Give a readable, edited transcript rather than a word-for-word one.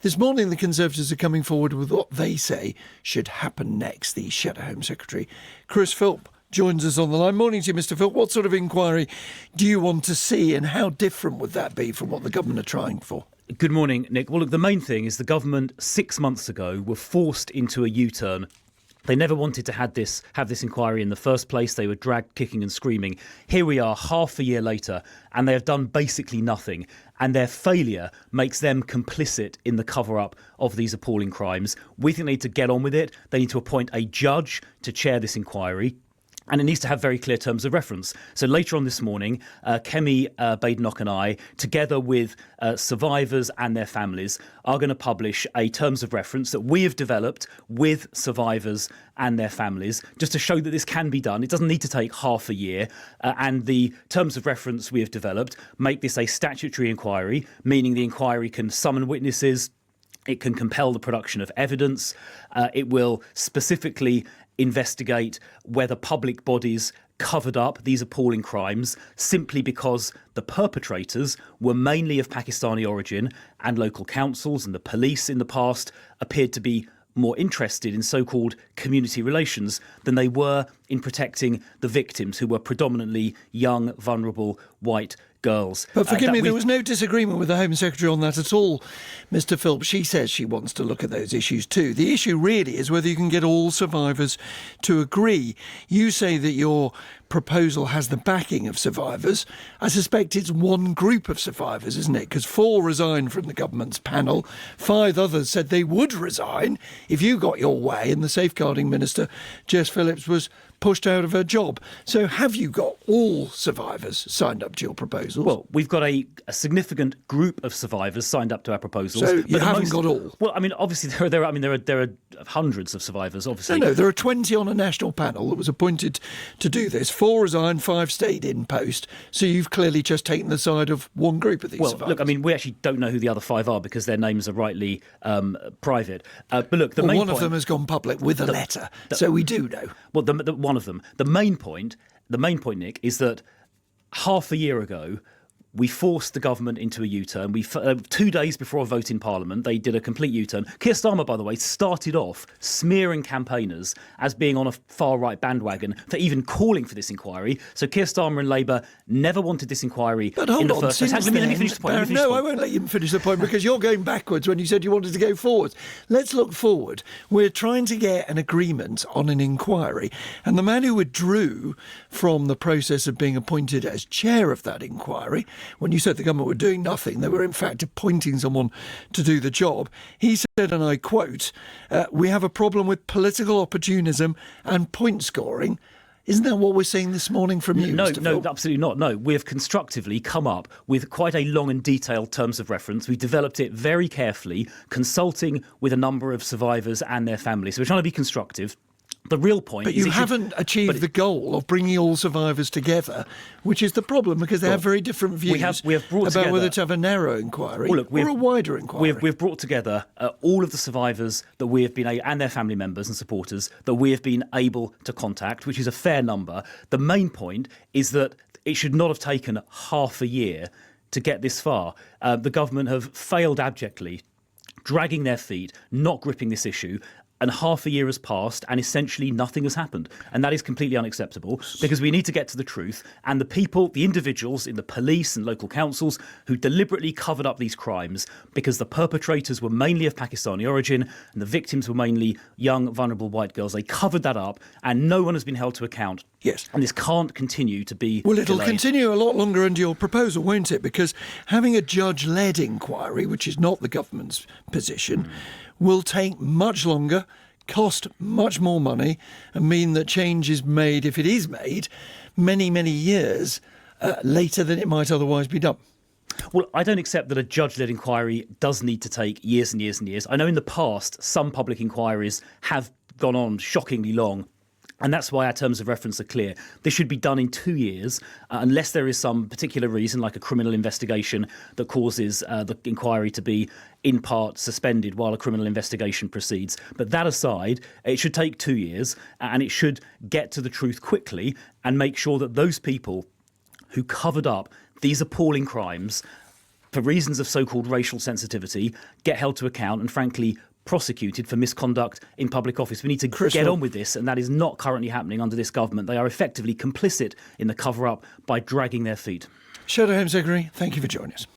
This morning, the Conservatives are coming forward with what they say should happen next. The Shadow Home Secretary, Chris Philp, joins us on the line. Morning to you, Mr. Philp. What sort of inquiry do you want to see, and how different would that be from what the government are trying for? Good morning, Nick. Well, look, the main thing is the government 6 months ago were forced into a U-turn. They never wanted to have this inquiry in the first place. They were dragged kicking and screaming. Here we are, half a year later, and they have done basically nothing. And their failure makes them complicit in the cover-up of these appalling crimes. We think they need to get on with it. They need to appoint a judge to chair this inquiry. And it needs to have very clear terms of reference. So later on this morning, Kemi Badenoch and I, together with survivors and their families, are going to publish a terms of reference that we have developed with survivors and their families, just to show that this can be done. It doesn't need to take half a year. And the terms of reference we have developed make this a statutory inquiry, meaning the inquiry can summon witnesses, it can compel the production of evidence, it will specifically investigate whether public bodies covered up these appalling crimes simply because the perpetrators were mainly of Pakistani origin, and local councils and the police in the past appeared to be more interested in so-called community relations than they were in protecting the victims, who were predominantly young, vulnerable, white girls. But forgive me, there was no disagreement with the Home Secretary on that at all, Mr. Philp. She says she wants to look at those issues too. The issue really is whether you can get all survivors to agree. You say that your proposal has the backing of survivors. I suspect it's one group of survivors, isn't it? Because 4 resigned from the government's panel. 5 others said they would resign if you got your way, and the Safeguarding Minister, Jess Phillips, was pushed out of her job. So have you got all survivors signed up to your proposals? Well, we've got a significant group of survivors signed up to our proposals. So you haven't got all? Well, I mean, obviously there are hundreds of survivors, obviously. No, there are 20 on a national panel that was appointed to do this. 4 resigned, 5 stayed in post. So you've clearly just taken the side of one group of these survivors. Look, I mean, we actually don't know who the other 5 are because their names are rightly private. But look, the main one point, of them has gone public with a letter, so we do know. Well, one of them. The main point, Nick, is that half a year ago, we forced the government into a U-turn. 2 days before a vote in Parliament, they did a complete U-turn. Keir Starmer, by the way, started off smearing campaigners as being on a far-right bandwagon for even calling for this inquiry. So Keir Starmer and Labour never wanted this inquiry in the first place. Let me finish the point. No, I won't let you finish the point because you're going backwards when you said you wanted to go forward. Let's look forward. We're trying to get an agreement on an inquiry, and the man who withdrew from the process of being appointed as chair of that inquiry, when you said the government were doing nothing, they were in fact appointing someone to do the job. He said, and I quote, "We have a problem with political opportunism and point scoring." Isn't that what we're seeing this morning from you, No, Mr. Philp? absolutely not. No, we have constructively come up with quite a long and detailed terms of reference. We've developed it very carefully, consulting with a number of survivors and their families. So we're trying to be constructive. The real point But is you haven't achieved the goal of bringing all survivors together, which is the problem, because they have very different views we have brought about together, whether to have a narrow inquiry or a wider inquiry. We've brought together all of the survivors that we have been and their family members and supporters that we have been able to contact, which is a fair number. The main point is that it should not have taken half a year to get this far. The government have failed abjectly, dragging their feet, not gripping this issue. And half a year has passed and essentially nothing has happened. And that is completely unacceptable because we need to get to the truth. And the individuals in the police and local councils who deliberately covered up these crimes because the perpetrators were mainly of Pakistani origin and the victims were mainly young, vulnerable white girls, they covered that up and no one has been held to account. Yes. And this can't continue to be Well, it'll delayed. continue a lot longer under your proposal, won't it? Because having a judge-led inquiry, which is not the government's position, will take much longer, cost much more money, and mean that change is made, if it is made, many, many years later than it might otherwise be done. Well, I don't accept that a judge-led inquiry does need to take years and years and years. I know in the past some public inquiries have gone on shockingly long. And that's why our terms of reference are clear. This should be done in 2 years, unless there is some particular reason, like a criminal investigation, that causes the inquiry to be in part suspended while a criminal investigation proceeds. But that aside, it should take 2 years, and it should get to the truth quickly and make sure that those people who covered up these appalling crimes for reasons of so-called racial sensitivity, get held to account and, frankly, prosecuted for misconduct in public office. We need to get on with this, and that is not currently happening under this government. They are effectively complicit in the cover-up by dragging their feet. Shadow Home Secretary, thank you for joining us.